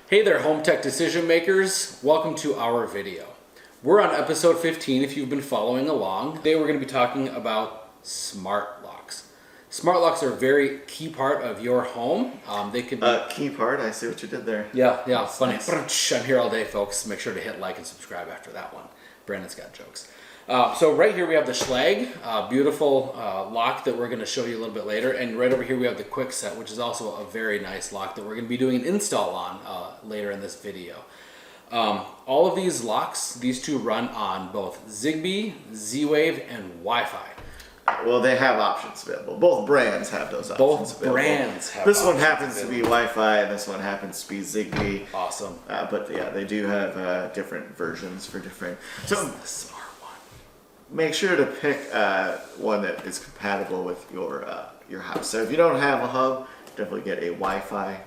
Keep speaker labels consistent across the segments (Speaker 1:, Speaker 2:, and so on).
Speaker 1: Hey there, home tech decision makers. Welcome to our video. We're on episode 15 if you've been following along. Today we're going to be talking about smart locks. Smart locks are a very key part of your home. They could be...
Speaker 2: Key part, I see what you did there.
Speaker 1: Yeah,
Speaker 2: That's
Speaker 1: funny.
Speaker 2: nice.
Speaker 1: I'm here all day, folks. Make sure to hit like and subscribe after that one. Brandon's got jokes. So right here we have the Schlage, beautiful lock that we're going to show you a little bit later. And right over here we have the Kwikset, which is also a very nice lock that we're going to be doing an install on later in this video. All of these locks, these two run on both Zigbee, Z-Wave, and Wi-Fi.
Speaker 2: Well, they have options available. Both brands have those options
Speaker 1: Both
Speaker 2: available.
Speaker 1: brands have
Speaker 2: This one
Speaker 1: options
Speaker 2: happens
Speaker 1: available.
Speaker 2: to be Wi-Fi, and this one happens to be Zigbee.
Speaker 1: Awesome.
Speaker 2: But yeah, they do have different versions for different. So
Speaker 1: The smart one.
Speaker 2: make sure to pick one that is compatible with your house. So if you don't have a hub, definitely get a Wi-Fi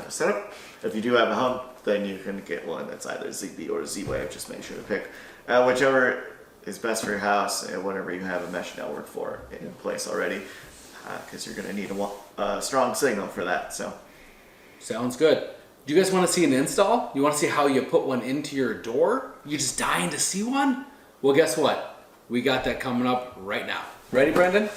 Speaker 2: setup. If you do have a hub, then you can get one that's either Zigbee or Z-Wave. Just make sure to pick whichever is best for your house and whatever you have a mesh network for in place already, because you're going to need a strong signal for that. So
Speaker 1: Sounds good. Do you guys want to see an install? You want to see how you put one into your door? You just dying to see one? Well, guess what? We got that coming up right now. Ready, Brendan?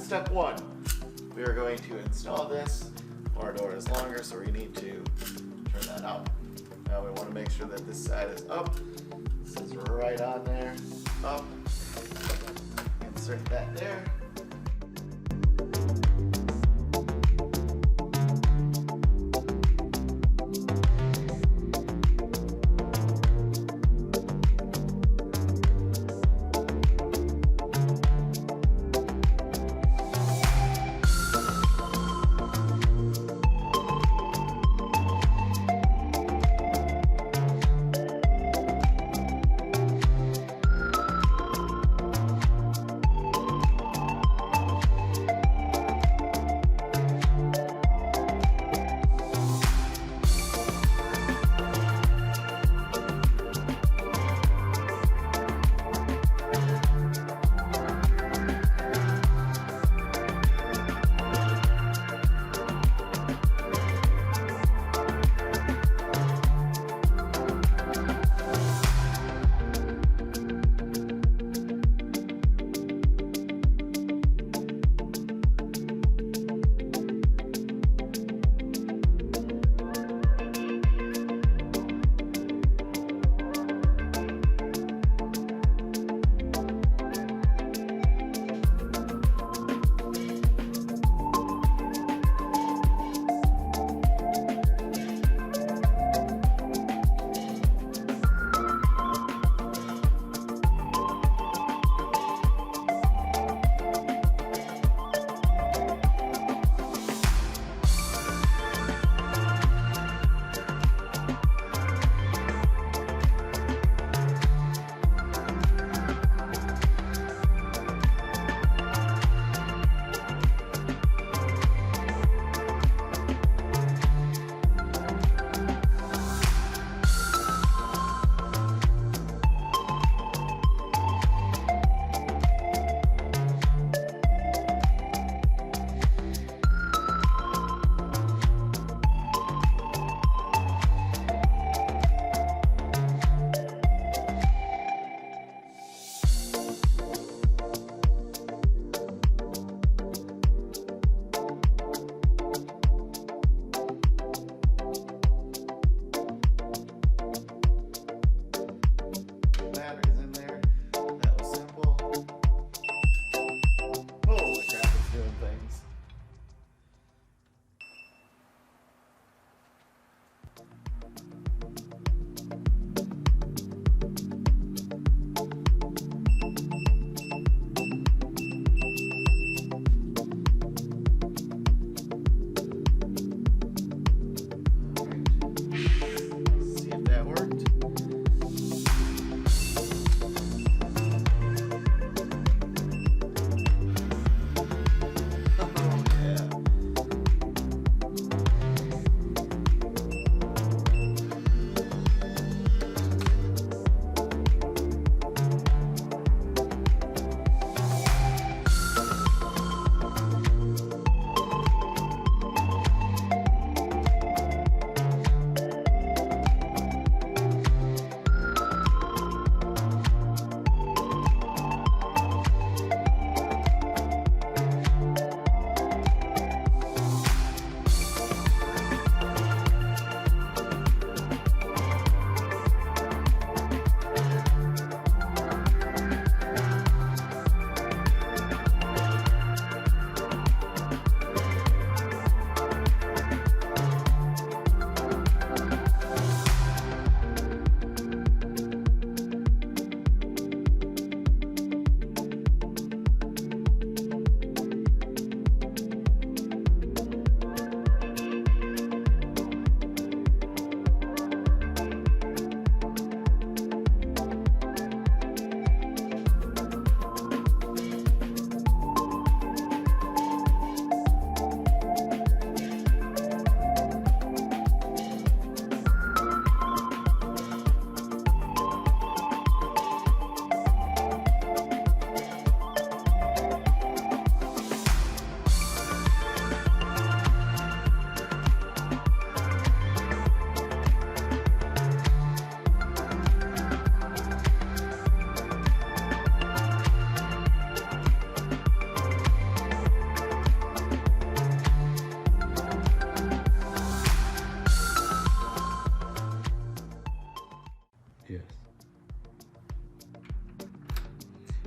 Speaker 2: step one. we are going to install this. Our door is longer, so we need to turn that up. Now we want to make sure that this side is up. This is right on there. Up. Insert that there.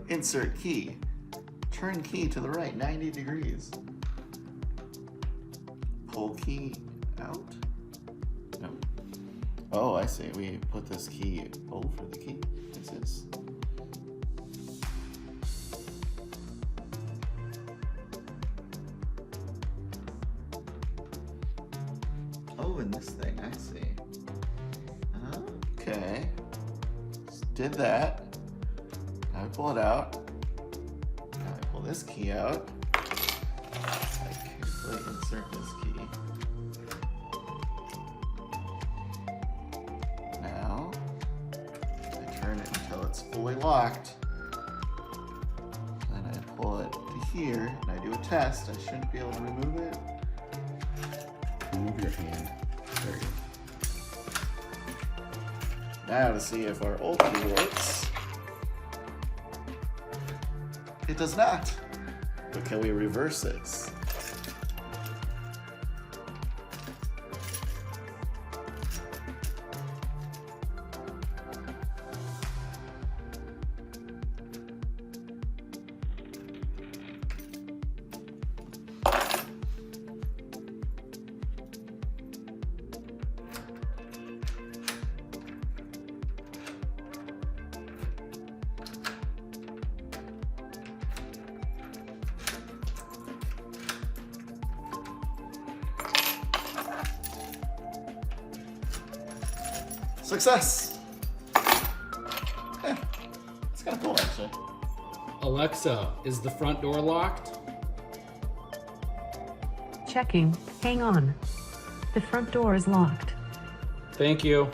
Speaker 2: insert key. Turn key to the right, 90 degrees. Pull key out? No. Oh, I see. We put this key over the key. What's this? Oh, in this thing, I see. Okay. Just did that. Now I pull it out. Now I pull this key out. I carefully insert this key. Now I turn it until it's fully locked. Then I pull it to here and I do a test. I shouldn't be able to remove it. Remove your hand. There you go. Now to see if our old key works. It does not. But can we reverse this? Success! Yeah, it's kind of cool actually.
Speaker 1: Alexa, is the front door locked?
Speaker 3: Checking. Hang on. The front door is locked.
Speaker 1: Thank you.